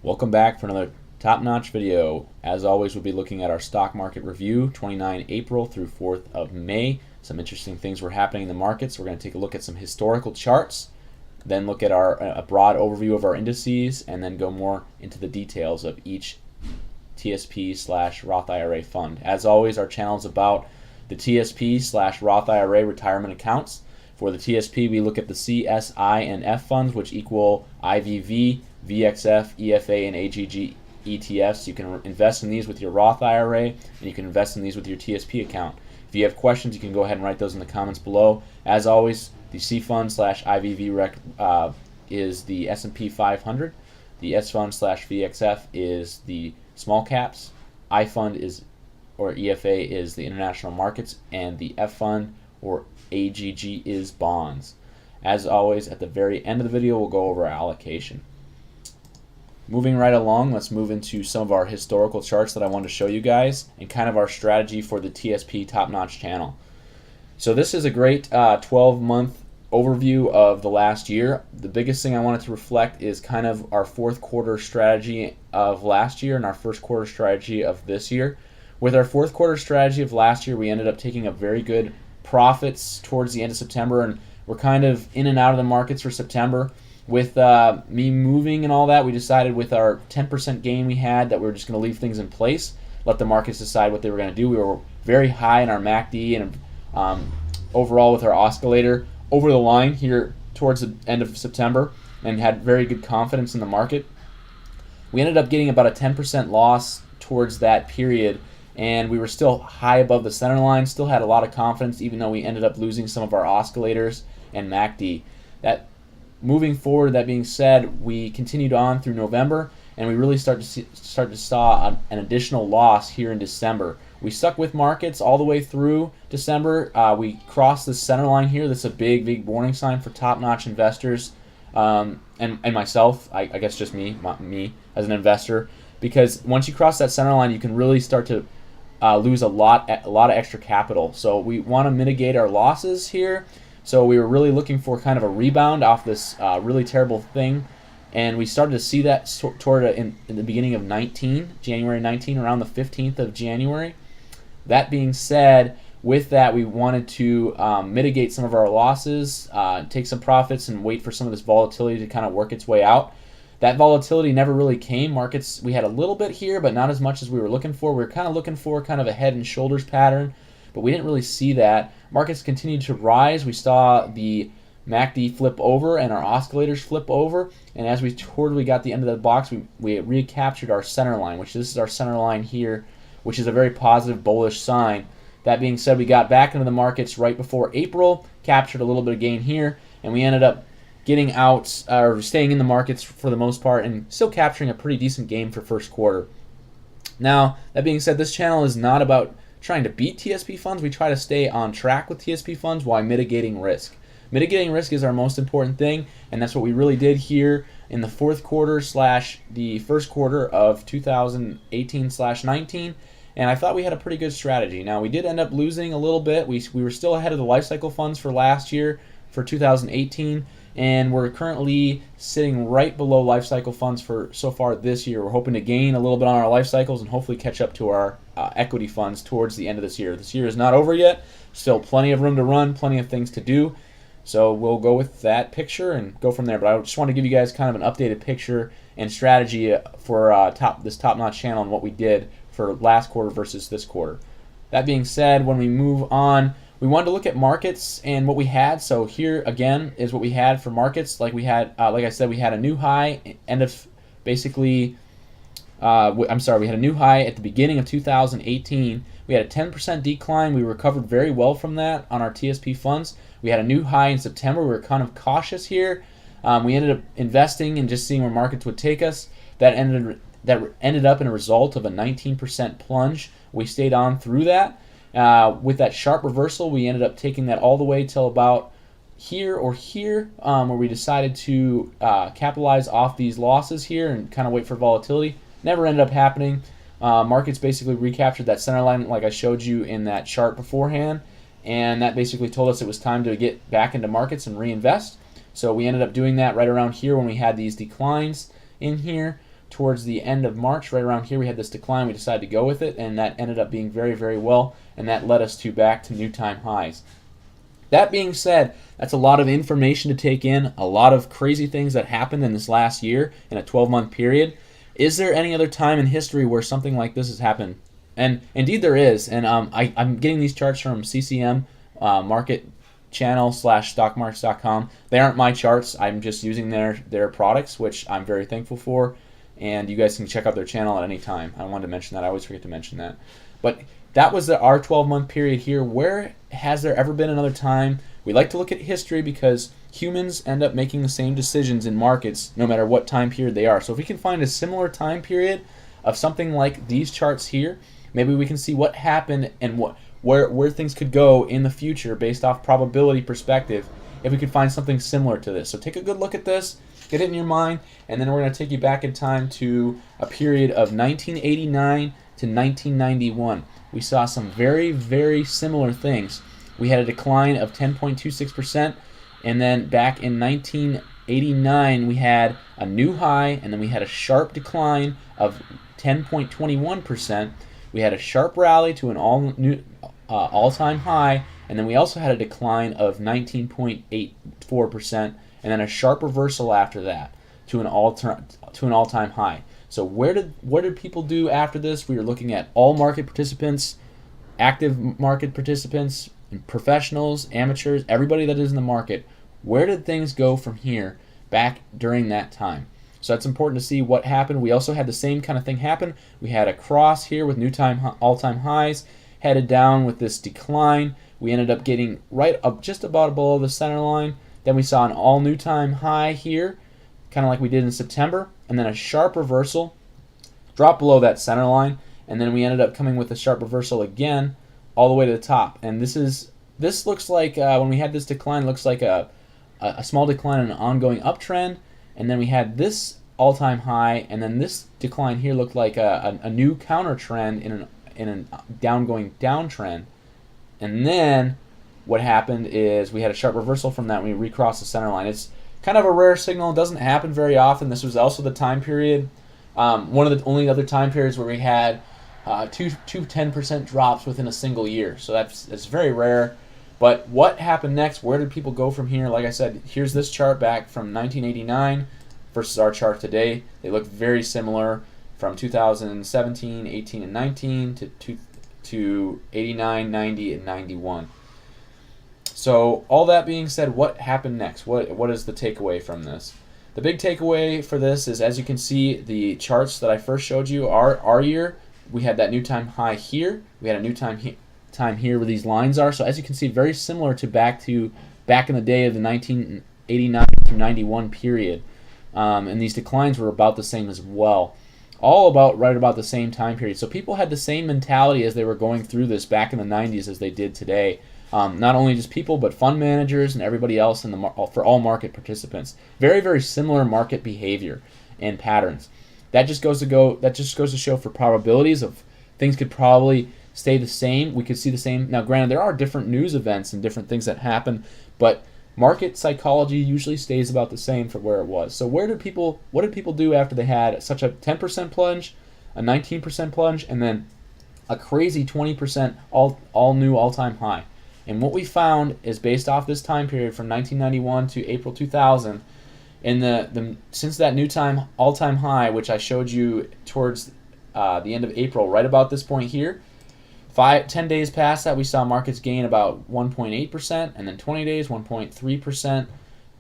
Welcome back for another top-notch video. As always, we'll be looking at our stock market review, 29 April through 4th of May. Some interesting things were happening in the markets. We're going to take a look at some historical charts, then look at a broad overview of our indices, and then go more into the details of each TSP/Roth IRA fund. As always, our channel is about the TSP/Roth IRA retirement accounts. For the TSP, we look at the C, S, I, and F funds, which equal IVV, VXF, EFA, and AGG ETFs. You can invest in these with your Roth IRA, and you can invest in these with your TSP account. If you have questions, you can go ahead and write those in the comments below. As always, the C fund/IVV is the S&P 500. The S fund/VXF is the small caps. I fund or EFA is the international markets, and the F fund or AGG is bonds. As always, at the very end of the video, we'll go over our allocation. Moving right along, let's move into some of our historical charts that I wanted to show you guys and kind of our strategy for the TSP Top Notch channel. So this is a great 12-month overview of the last year. The biggest thing I wanted to reflect is kind of our fourth quarter strategy of last year and our first quarter strategy of this year. With our fourth quarter strategy of last year, we ended up taking a very good profits towards the end of September, and we're kind of in and out of the markets for September. With me moving and all that, we decided with our 10% gain we had that we were just going to leave things in place, let the markets decide what they were going to do. We were very high in our MACD and overall with our oscillator over the line here towards the end of September, and had very good confidence in the market. We ended up getting about a 10% loss towards that period, and we were still high above the center line, still had a lot of confidence, even though we ended up losing some of our oscillators and MACD. Moving forward, that being said, we continued on through November, and we really started to saw an additional loss here in December. We stuck with markets all the way through December. We crossed the center line here. That's a big warning sign for top-notch investors, and myself. I guess just me as an investor, because once you cross that center line, you can really start to lose a lot of extra capital. So we want to mitigate our losses here. So we were really looking for kind of a rebound off this really terrible thing, and we started to see that in the beginning of January 19, around the 15th of January. That being said, with that, we wanted to mitigate some of our losses, take some profits, and wait for some of this volatility to kind of work its way out. That volatility never really came. Markets, we had a little bit here, but not as much as we were looking for. We were kind of looking for kind of a head and shoulders pattern, but we didn't really see that. Markets continued to rise. We saw the MACD flip over and our oscillators flip over, and as we got the end of the box, we recaptured our center line, which this is our center line here, which is a very positive bullish sign. That being said, we got back into the markets right before April, captured a little bit of gain here, and we ended up getting out or staying in the markets for the most part and still capturing a pretty decent gain for first quarter. Now, that being said, this channel is not about trying to beat TSP funds. We try to stay on track with TSP funds while mitigating risk. Mitigating risk is our most important thing, and that's what we really did here in the fourth quarter / the first quarter of 2018/19, and I thought we had a pretty good strategy. Now, we did end up losing a little bit. We were still ahead of the life cycle funds for last year, for 2018, and we're currently sitting right below life cycle funds for so far this year. We're hoping to gain a little bit on our life cycles and hopefully catch up to our equity funds towards the end of this year. This year is not over yet. Still plenty of room to run, plenty of things to do. So we'll go with that picture and go from there. But I just want to give you guys kind of an updated picture and strategy for this top-notch channel and what we did for last quarter versus this quarter. That being said, when we move on, we wanted to look at markets and what we had. So here again is what we had for markets. Like I said, we had a new high we had a new high at the beginning of 2018. We had a 10% decline. We recovered very well from that on our TSP funds. We had a new high in September. We were kind of cautious here. We ended up investing and just seeing where markets would take us. That ended up in a result of a 19% plunge. We stayed on through that. With that sharp reversal, we ended up taking that all the way till about here or here, where we decided to capitalize off these losses here and kind of wait for volatility. Never ended up happening. Markets basically recaptured that center line like I showed you in that chart beforehand, and that basically told us it was time to get back into markets and reinvest. So we ended up doing that right around here when we had these declines in here. towards the end of March, right around here, we had this decline. We decided to go with it, and that ended up being very, very well, and that led us back to new time highs. That being said, that's a lot of information to take in, a lot of crazy things that happened in this last year in a 12-month period. Is there any other time in history where something like this has happened? And indeed there is, and I'm getting these charts from CCM Market Channel / stockmarks.com. They aren't my charts. I'm just using their products, which I'm very thankful for, and you guys can check out their channel at any time. I wanted to mention that. I always forget to mention that. But that was our 12-month period here. Where has there ever been another time? We like to look at history because humans end up making the same decisions in markets no matter what time period they are. So if we can find a similar time period of something like these charts here, maybe we can see what happened and where things could go in the future based off probability perspective if we could find something similar to this. So take a good look at this, get it in your mind, and then we're going to take you back in time to a period of 1989 to 1991. We saw some very, very similar things. We had a decline of 10.26%, and then back in 1989 we had a new high, and then we had a sharp decline of 10.21%. We had a sharp rally to an all-time high, and then we also had a decline of 19.84%, and then a sharp reversal after that to an all-time high. So what did people do after this? We were looking at all market participants, active market participants, professionals, amateurs, everybody that is in the market. Where did things go from here back during that time? So that's important to see what happened. We also had the same kind of thing happen. We had a cross here with new all-time highs, headed down with this decline. We ended up getting right up just about below the center line. Then we saw an all-new time high here, kind of like we did in September, and then a sharp reversal, drop below that center line, and then we ended up coming with a sharp reversal again all the way to the top. And this looks like, when we had this decline, looks like a small decline in an ongoing uptrend, and then we had this all-time high, and then this decline here looked like a new counter trend in a downgoing downtrend. And then what happened is we had a sharp reversal from that when we recrossed the center line. It's kind of a rare signal. It doesn't happen very often. This was also the time period, one of the only other time periods where we had two 10% drops within a single year. So that's very rare. But what happened next? Where did people go from here? Like I said, here's this chart back from 1989 versus our chart today. They look very similar from 2017, 18, and 19 to 89, 90, and 91. So all that being said, what happened next? What is the takeaway from this? The big takeaway for this is, as you can see, the charts that I first showed you, our year, we had that new time high here. We had a new time here where these lines are. So as you can see, very similar to back in the day of the 1989 to 91 period. And these declines were about the same as well. All right about the same time period. So people had the same mentality as they were going through this back in the 90s as they did today. Not only just people, but fund managers and everybody else for all market participants. Very, very similar market behavior and patterns. That just goes to show for probabilities of things could probably stay the same. We could see the same. Now, granted, there are different news events and different things that happen, but market psychology usually stays about the same for where it was. So what did people do after they had such a 10% plunge, a 19% plunge, and then a crazy 20% all new all-time high? And what we found is, based off this time period from 1991 to April 2000, since that new all-time high, which I showed you towards the end of April, right about this point here, 10 days past that, we saw markets gain about 1.8%, and then 20 days, 1.3%,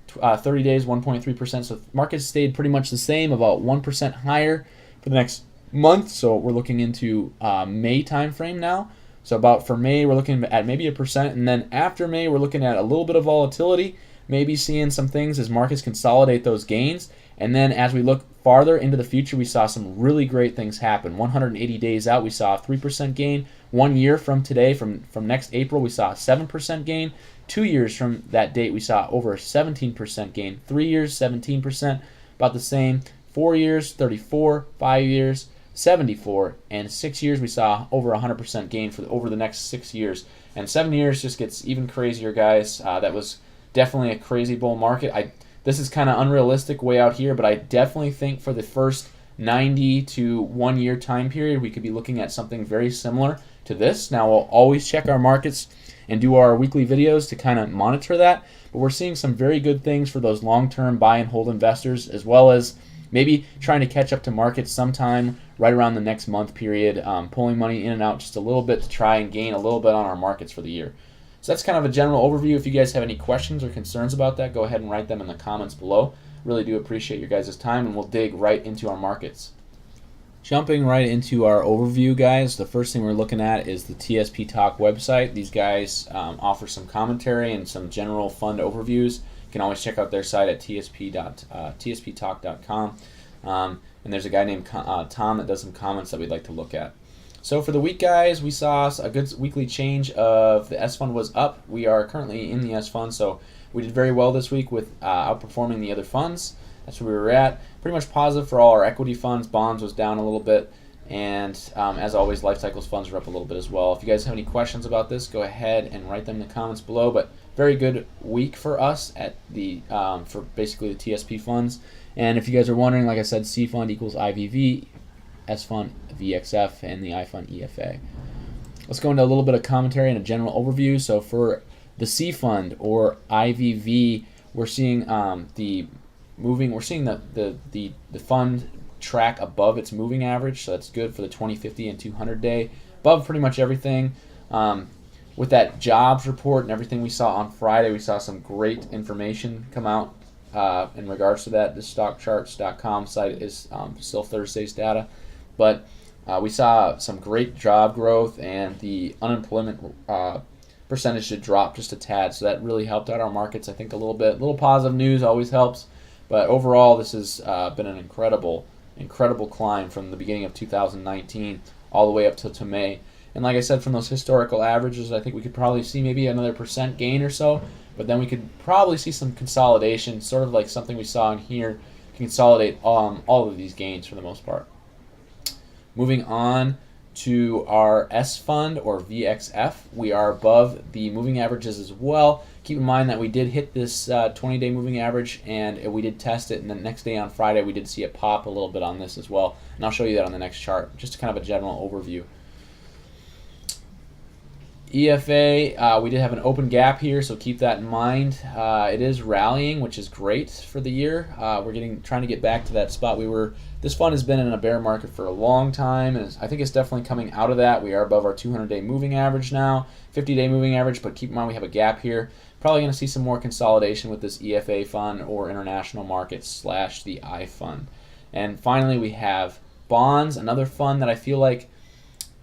30 days, 1.3%. So markets stayed pretty much the same, about 1% higher for the next month. So we're looking into May time frame now. So for May, we're looking at maybe 1%, and then after May, we're looking at a little bit of volatility, maybe seeing some things as markets consolidate those gains. And then as we look farther into the future, we saw some really great things happen. 180 days out, we saw a 3% gain. 1 year from today, from next April, we saw a 7% gain. 2 years from that date, we saw over a 17% gain. 3 years, 17%, about the same. 4 years, 34. 5 years, 74. And 6 years, we saw over 100% gain over the next 6 years. And 7 years just gets even crazier, guys. That was definitely a crazy bull market. This is kind of unrealistic way out here, but I definitely think for the first 90 to 1 year time period, we could be looking at something very similar to this. Now, we'll always check our markets and do our weekly videos to kind of monitor that, but we're seeing some very good things for those long-term buy and hold investors, as well as maybe trying to catch up to markets sometime right around the next month period, pulling money in and out just a little bit to try and gain a little bit on our markets for the year. So that's kind of a general overview. If you guys have any questions or concerns about that, go ahead and write them in the comments below. Really do appreciate your guys' time, and we'll dig right into our markets. Jumping right into our overview, guys, the first thing we're looking at is the TSP Talk website. These guys offer some commentary and some general fund overviews. You can always check out their site at tsptalk.com. And there's a guy named Tom that does some comments that we'd like to look at. So for the week, guys, we saw a good weekly change of the S fund was up. We are currently in the S fund, so we did very well this week with outperforming the other funds. That's where we were at. Pretty much positive for all our equity funds. Bonds was down a little bit. And as always, life cycles funds are up a little bit as well. If you guys have any questions about this, go ahead and write them in the comments below. But very good week for us at the for basically the TSP funds. And if you guys are wondering, like I said, C fund equals IVV, S fund VXF, and the I fund EFA. Let's go into a little bit of commentary and a general overview. So for the C fund or IVV, we're seeing the fund track above its moving average, so that's good for the 20, 50, and 200 day, above pretty much everything. With that jobs report and everything we saw on Friday, we saw some great information come out in regards to that. The stockcharts.com site is still Thursday's data, but we saw some great job growth, and the unemployment percentage did drop just a tad, so that really helped out our markets, I think, a little bit. A little positive news always helps, but overall this has been an incredible climb from the beginning of 2019 all the way up to May. And like I said, from those historical averages, I think we could probably see maybe another % gain or so, but then we could probably see some consolidation, sort of like something we saw in here, consolidate all of these gains for the most part. Moving on to our S fund or VXF, we are above the moving averages as well. Keep in mind that we did hit this 20-day moving average, and we did test it, and the next day on Friday we did see it pop a little bit on this as well, and I'll show you that on the next chart, just kind of a general overview. EFA, we did have an open gap here, so keep that in mind. It is rallying, which is great for the year. We're trying to get back to that spot we were. This fund has been in a bear market for a long time, and I think it's definitely coming out of that. We are above our 200-day moving average now, 50-day moving average, but keep in mind we have a gap here. Probably going to see some more consolidation with this EFA fund or international markets / the I fund. And finally, we have bonds, another fund that I feel like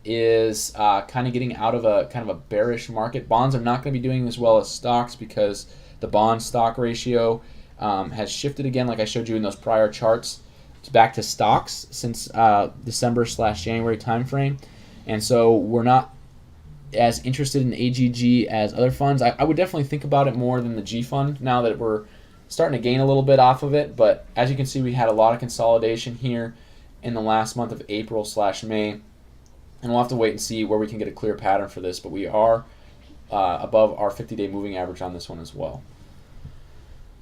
is kind of getting out of a kind of a bearish market. Bonds are not going to be doing as well as stocks because the bond stock ratio has shifted again, like I showed you in those prior charts. It's back to stocks since December / January timeframe, and so we're not as interested in AGG as other funds. I would definitely think about it more than the G fund now that we're starting to gain a little bit off of it. But as you can see, we had a lot of consolidation here in the last month of April / May. And we'll have to wait and see where we can get a clear pattern for this, but we are above our 50-day moving average on this one as well.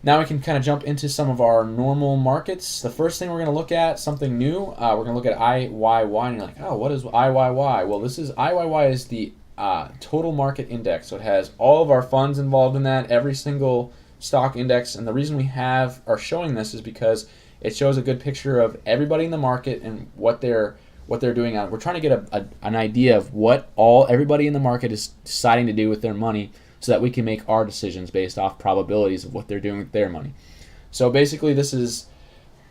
Now we can kind of jump into some of our normal markets. The first thing we're going to look at, something new, we're going to look at IYY, and you're like, oh, what is IYY? Well, IYY is the total market index, so it has all of our funds involved in that, every single stock index, and the reason we are showing this is because it shows a good picture of everybody in the market and what they're doing. We're trying to get an idea of what everybody in the market is deciding to do with their money so that we can make our decisions based off probabilities of what they're doing with their money. So basically this is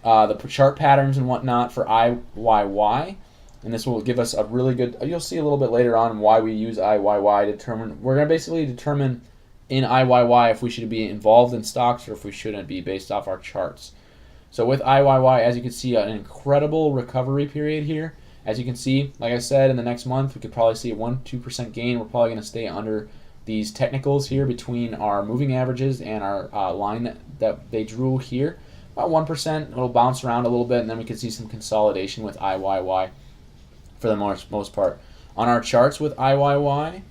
the chart patterns and whatnot for IYY, and this will give us a really good, you'll see a little bit later on why we use IYY to determine, we're going to basically determine in IYY if we should be involved in stocks or if we shouldn't be based off our charts. So with IYY, as you can see, an incredible recovery period here. As you can see, like I said, in the next month, we could probably see a 1-2% gain. We're probably going to stay under these technicals here between our moving averages and our line that they drew here. About 1%. It'll bounce around a little bit, and then we can see some consolidation with IYY for the most part. On our charts with IYY,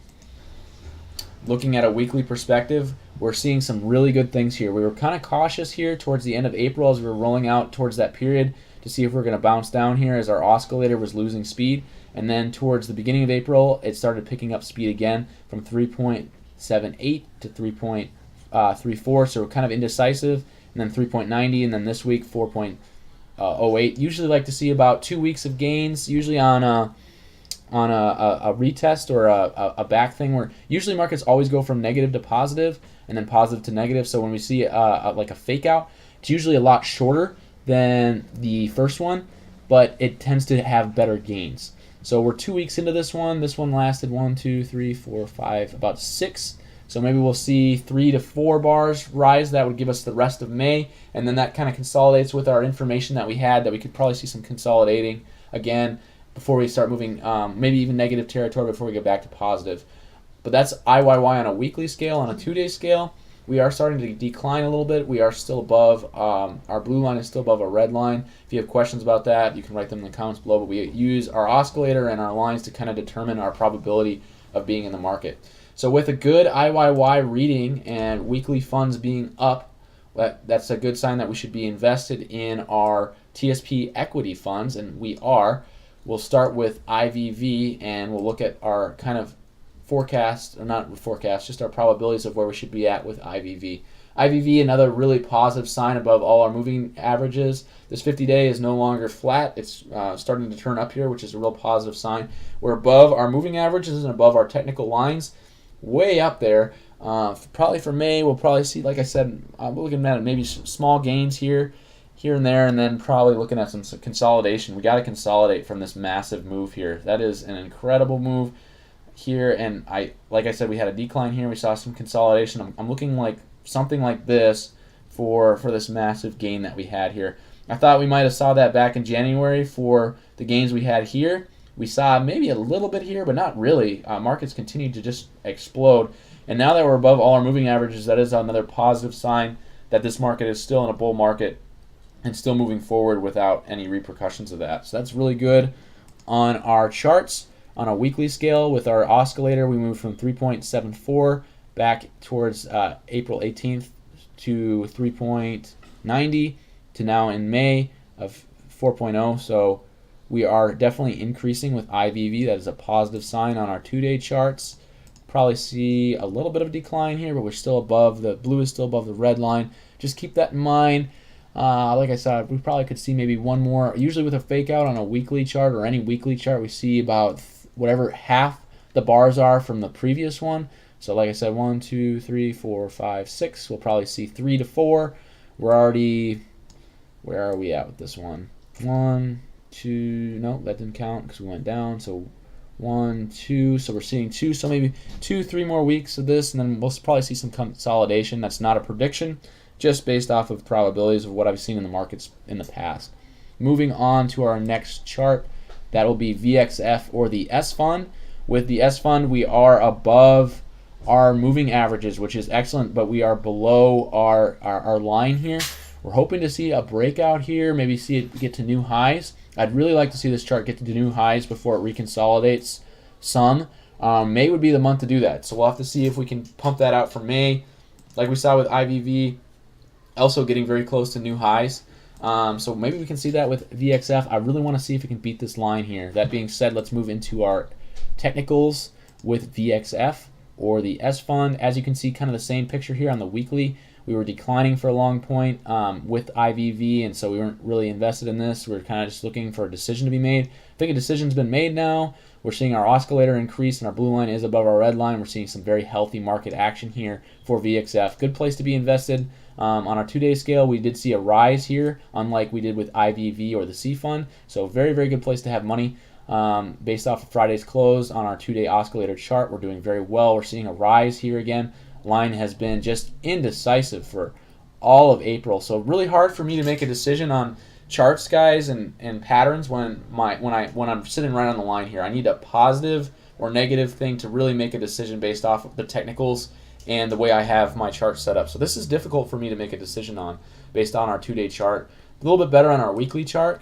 looking at a weekly perspective, we're seeing some really good things here. We were kind of cautious here towards the end of April as we were rolling out towards that period to see if we're going to bounce down here as our oscillator was losing speed. And then towards the beginning of April, it started picking up speed again from 3.78 to 3.34, so we're kind of indecisive. And then 3.90, and then this week 4.08. Usually like to see about 2 weeks of gains, usually on a retest or a back thing, where usually markets always go from negative to positive and then positive to negative. So when we see like a fake out, it's usually a lot shorter than the first one, but it tends to have better gains. So we're 2 weeks into this one. This one lasted 1, 2, 3, 4, 5, about 6. So maybe we'll see 3 to 4 bars rise. That would give us the rest of May, and then that kind of consolidates with our information that we had, that we could probably see some consolidating again before we start moving, maybe even negative territory before we get back to positive. But that's IYY on a weekly scale. On a 2-day scale, we are starting to decline a little bit. We are still above, our blue line is still above our red line. If you have questions about that, you can write them in the comments below. But we use our oscillator and our lines to kind of determine our probability of being in the market. So with a good IYY reading and weekly funds being up, that's a good sign that we should be invested in our TSP equity funds, and we are. We'll start with IVV, and we'll look at our kind of forecast, or not forecast, just our probabilities of where we should be at with IVV. IVV, another really positive sign above all our moving averages. This 50-day is no longer flat. It's starting to turn up here, which is a real positive sign. We're above our moving averages and above our technical lines, way up there. Probably for May, we'll probably see, like I said, we're looking at maybe small gains here and there, and then probably looking at some consolidation. We got to consolidate from this massive move here. That is an incredible move here, and like I said, we had a decline here. We saw some consolidation. I'm looking like something like this for this massive gain that we had here. I thought we might have saw that back in January for the gains we had here. We saw maybe a little bit here, but not really. Markets continued to just explode, and now that we're above all our moving averages, that is another positive sign that this market is still in a bull market and still moving forward without any repercussions of that. So that's really good. On our charts, on a weekly scale with our oscillator, we moved from 3.74 back towards April 18th to 3.90 to now in May of 4.0. So we are definitely increasing with IVV. That is a positive sign. On our 2-day charts, probably see a little bit of a decline here, but we're still above, the blue is still above the red line. Just keep that in mind. Like I said, we probably could see maybe one more. Usually with a fake out on a weekly chart or any weekly chart, we see about whatever half the bars are from the previous one. So like I said, 1, 2, 3, 4, 5, 6. We'll probably see 3 to 4. We're already, where are we at with this one? 1, 2, no, that didn't count because we went down. So 1, 2, so we're seeing 2. So maybe 2, 3 more weeks of this, and then we'll probably see some consolidation. That's not a prediction, just based off of probabilities of what I've seen in the markets in the past. Moving on to our next chart, that will be VXF or the S fund. With the S fund, we are above our moving averages, which is excellent, but we are below our line here. We're hoping to see a breakout here, maybe see it get to new highs. I'd really like to see this chart get to new highs before it reconsolidates some. May would be the month to do that, so we'll have to see if we can pump that out for May. Like we saw with IVV, also getting very close to new highs. So maybe we can see that with VXF. I really want to see if we can beat this line here. That being said, let's move into our technicals with VXF or the S fund. As you can see, kind of the same picture here on the weekly. We were declining for a long point with IVV, and so we weren't really invested in this. We were kind of just looking for a decision to be made. I think a decision's been made now. We're seeing our oscillator increase, and our blue line is above our red line. We're seeing some very healthy market action here for VXF. Good place to be invested. On our 2-day scale, we did see a rise here, unlike we did with IVV or the C fund. So very, very good place to have money. Based off of Friday's close on our 2-day oscillator chart, we're doing very well. We're seeing a rise here again. Line has been just indecisive for all of April. So really hard for me to make a decision on charts, guys, and patterns when I'm sitting right on the line here. I need a positive or negative thing to really make a decision based off of the technicals and the way I have my chart set up. So this is difficult for me to make a decision on based on our 2-day chart. A little bit better on our weekly chart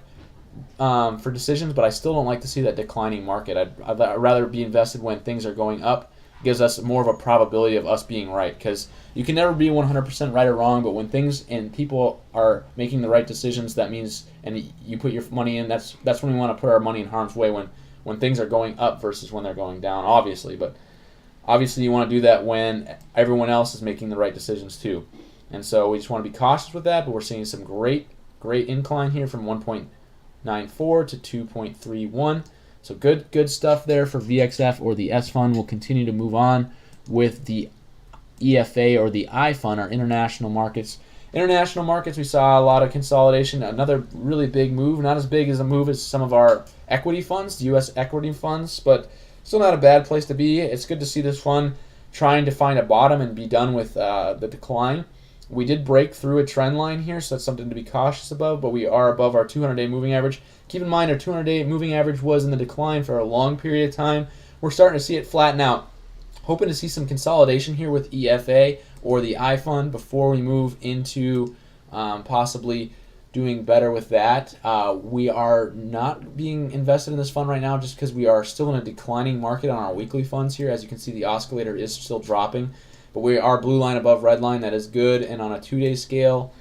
for decisions, but I still don't like to see that declining market. I'd rather be invested when things are going up gives us more of a probability of us being right, because you can never be 100% right or wrong, but when things and people are making the right decisions, that means, and you put your money in, that's when we want to put our money in harm's way, when things are going up versus when they're going down, obviously. But obviously you want to do that when everyone else is making the right decisions too. And so we just want to be cautious with that, but we're seeing some great incline here from 1.94 to 2.31. So good stuff there for VXF or the S fund. We'll continue to move on with the EFA or the I fund, our international markets. International markets, we saw a lot of consolidation. Another really big move, not as big as a move as some of our equity funds, the U.S. equity funds, but still not a bad place to be. It's good to see this fund trying to find a bottom and be done with the decline. We did break through a trend line here, so that's something to be cautious about, but we are above our 200-day moving average. Keep in mind, our 200-day moving average was in the decline for a long period of time. We're starting to see it flatten out. Hoping to see some consolidation here with EFA or the I fund before we move into possibly doing better with that. We are not being invested in this fund right now just because we are still in a declining market on our weekly funds here. As you can see, the oscillator is still dropping. But we are blue line above red line. That is good. And on a 2-day scale,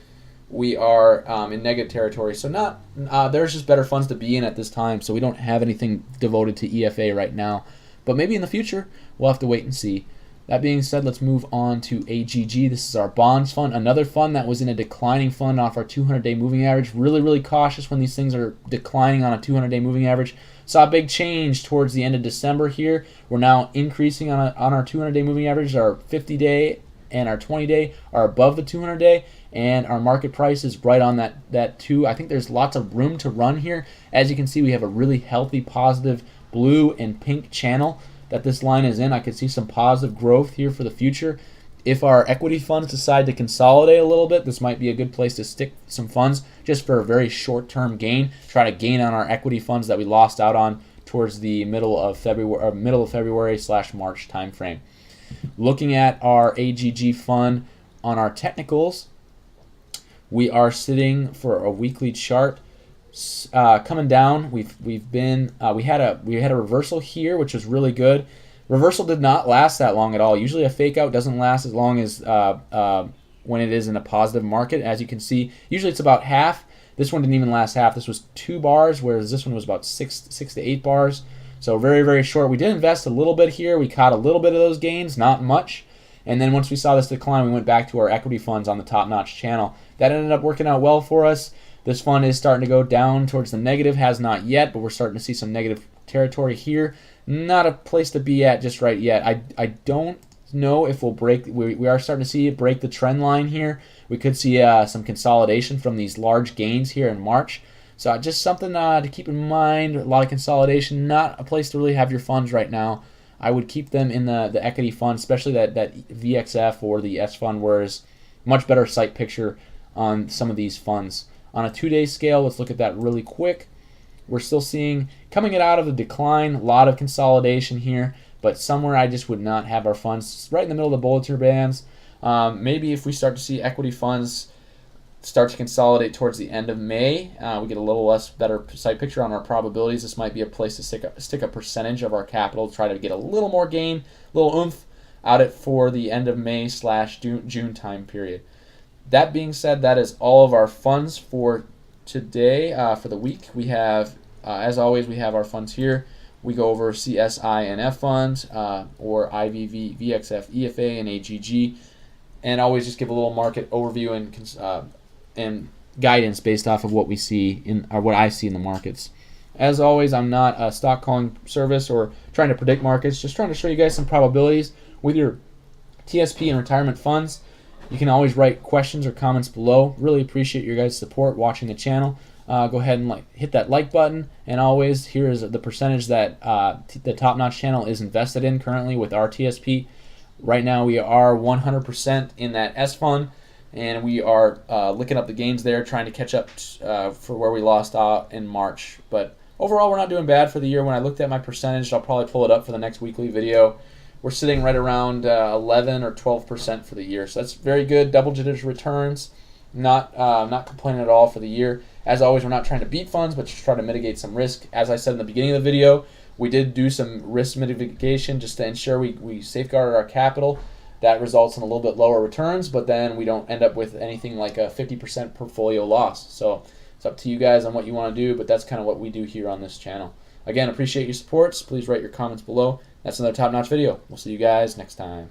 we are in negative territory. So there's just better funds to be in at this time. So we don't have anything devoted to EFA right now. But maybe in the future, we'll have to wait and see. That being said, let's move on to AGG. This is our bonds fund. Another fund that was in a declining fund off our 200-day moving average. Really cautious when these things are declining on a 200-day moving average. Saw a big change towards the end of December here. We're now increasing on our 200-day moving average. Our 50-day and our 20-day are above the 200-day, and our market price is right on that too. I think there's lots of room to run here. As you can see, we have a really healthy, positive blue and pink channel that this line is in. I could see some positive growth here for the future. If our equity funds decide to consolidate a little bit, this might be a good place to stick some funds just for a very short-term gain. Try to gain on our equity funds that we lost out on towards the middle of February/March timeframe. Looking at our AGG fund on our technicals, we are sitting for a weekly chart coming down. We had a reversal here, which was really good. Reversal did not last that long at all. Usually a fake out doesn't last as long as when it is in a positive market. As you can see, usually it's about half. This one didn't even last half. This was 2 bars, whereas this one was about 6 to 8 bars. So very short. We did invest a little bit here. We caught a little bit of those gains, not much. And then once we saw this decline, we went back to our equity funds on the top-notch channel. That ended up working out well for us. This fund is starting to go down towards the negative. Has not yet, but we're starting to see some negative territory here. Not a place to be at just right yet. I don't know if we'll break. We are starting to see it break the trend line here. We could see some consolidation from these large gains here in March. So just something to keep in mind. A lot of consolidation. Not a place to really have your funds right now. I would keep them in the equity fund, especially that VXF or the S fund, where is much better sight picture on some of these funds. On a 2-day scale, let's look at that really quick. We're still seeing, coming out of the decline, a lot of consolidation here, but somewhere I just would not have our funds right in the middle of the Bollinger Bands. Maybe if we start to see equity funds start to consolidate towards the end of May, we get a little less better sight picture on our probabilities. This might be a place to stick a percentage of our capital, try to get a little more gain, a little oomph out it for the end of May/June time period. That being said, that is all of our funds for today. For the week, we have, as always, we have our funds here. We go over CSI and F funds, or IVV, VXF, EFA, and AGG, and always just give a little market overview and guidance based off of what we see or what I see in the markets. As always, I'm not a stock calling service or trying to predict markets. Just trying to show you guys some probabilities with your TSP and retirement funds. You can always write questions or comments below. Really appreciate your guys' support watching the channel. Go ahead and hit that like button. And always, here is the percentage that the Top Notch channel is invested in currently with our TSP. Right now, we are 100% in that S fund, and we are looking up the gains there, trying to catch up for where we lost out in March. But overall, we're not doing bad for the year. When I looked at my percentage, I'll probably pull it up for the next weekly video. We're sitting right around 11 or 12% for the year. So that's very good, double-digit returns. Not complaining at all for the year. As always, we're not trying to beat funds, but just try to mitigate some risk. As I said in the beginning of the video, We did do some risk mitigation just to ensure we safeguarded our capital. That results in a little bit lower returns, but then we don't end up with anything like a 50% portfolio loss. So it's up to you guys on what you want to do, but that's kind of what we do here on this channel. Again, appreciate your supports. Please write your comments below. That's another top-notch video. We'll see you guys next time.